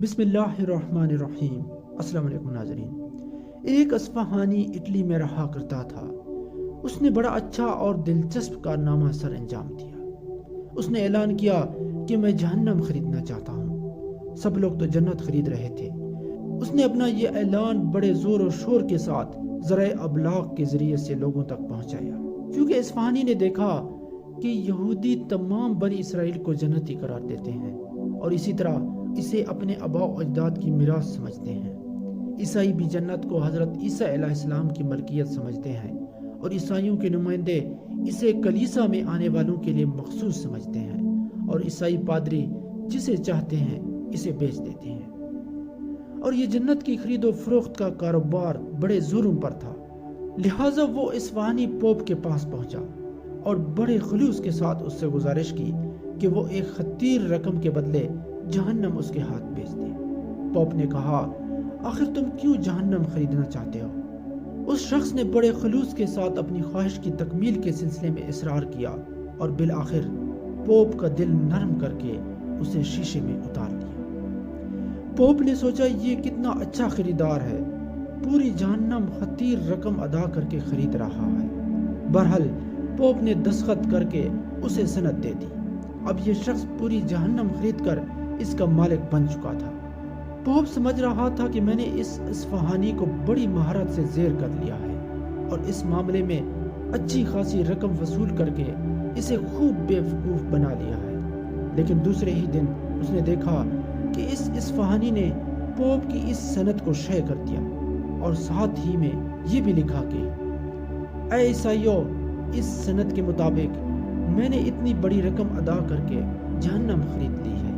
بسم اللہ الرحمن الرحیم۔ السلام علیکم ناظرین۔ ایک اصفہانی اٹلی میں رہا کرتا تھا۔ اس نے بڑا اچھا اور دلچسپ کارنامہ سر انجام دیا۔ اس نے اعلان کیا کہ میں جہنم خریدنا چاہتا ہوں۔ سب لوگ تو جنت خرید رہے تھے۔ اس نے اپنا یہ اعلان بڑے زور و شور کے ساتھ ذرائع ابلاغ کے ذریعے سے لوگوں تک پہنچایا، کیونکہ اصفہانی نے دیکھا کہ یہودی تمام بنی اسرائیل کو جنتی قرار دیتے ہیں اور اسی طرح اسے اپنے آباء و اجداد کی میراث سمجھتے ہیں۔ عیسائی بھی جنت کو حضرت عیسیٰ علیہ السلام کی ملکیت سمجھتے ہیں اور عیسائیوں کے نمائندے اسے کلیسا میں آنے والوں کے لیے مخصوص سمجھتے ہیں، اور عیسائی پادری جسے چاہتے ہیں اسے بیچ دیتے ہیں۔ اور یہ جنت کی خرید و فروخت کا کاروبار بڑے جرم پر تھا، لہٰذا وہ اصفہانی پوپ کے پاس پہنچا اور بڑے خلوص کے ساتھ اس سے گزارش کی کہ وہ ایک خطیر رقم کے بدلے جہنم اس کے ہاتھ بیچ دے۔ پوپ نے کہا، آخر تم کیوں جہنم خریدنا چاہتے ہو؟ اس شخص نے بڑے خلوص کے ساتھ اپنی خواہش کی تکمیل کے سلسلے میں اصرار کیا اور بالآخر پوپ کا دل نرم کر کے اسے شیشے میں اتار دیا۔ پوپ نے سوچا یہ کتنا اچھا خریدار ہے، پوری جہنم خطیر رقم ادا کر کے خرید رہا ہے۔ بہرحال پوپ نے دستخط کر کے اسے سند دے دی۔ اب یہ شخص پوری جہنم خرید کر اس کا مالک بن چکا تھا۔ پوپ سمجھ رہا تھا کہ میں نے اس اصفہانی کو بڑی مہارت سے زیر کر لیا ہے اور اس معاملے میں اچھی خاصی رقم وصول کر کے اسے خوب بے وقوف بنا لیا ہے۔ لیکن دوسرے ہی دن اس نے دیکھا کہ اس اصفہانی نے پوپ کی اس سند کو شائع کر دیا اور ساتھ ہی میں یہ بھی لکھا کہ اے عیسائیو، اس سند کے مطابق میں نے اتنی بڑی رقم ادا کر کے جہنم خرید لی ہے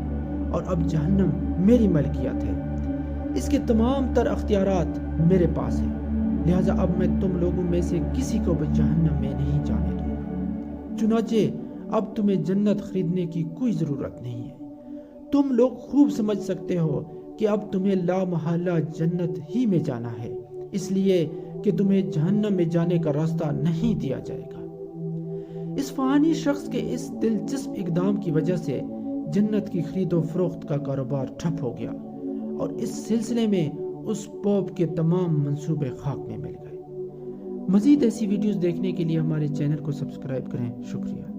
اور اب جہنم میری ملکیت ہے، اس کے تمام تر اختیارات میرے پاس ہیں، لہٰذا اب میں تم لوگوں میں سے کسی کو بھی جہنم میں نہیں جانے دوں گا۔ چنانچہ اب تمہیں جنت خریدنے کی کوئی ضرورت نہیں ہے۔ تم لوگ خوب سمجھ سکتے ہو کہ اب تمہیں لا محالہ جنت ہی میں جانا ہے، اس لیے کہ تمہیں جہنم میں جانے کا راستہ نہیں دیا جائے گا۔ اصفہانی شخص کے اس دلچسپ اقدام کی وجہ سے جنت کی خرید و فروخت کا کاروبار ٹھپ ہو گیا اور اس سلسلے میں اس پوپ کے تمام منصوبے خاک میں مل گئے۔ مزید ایسی ویڈیوز دیکھنے کے لیے ہمارے چینل کو سبسکرائب کریں۔ شکریہ۔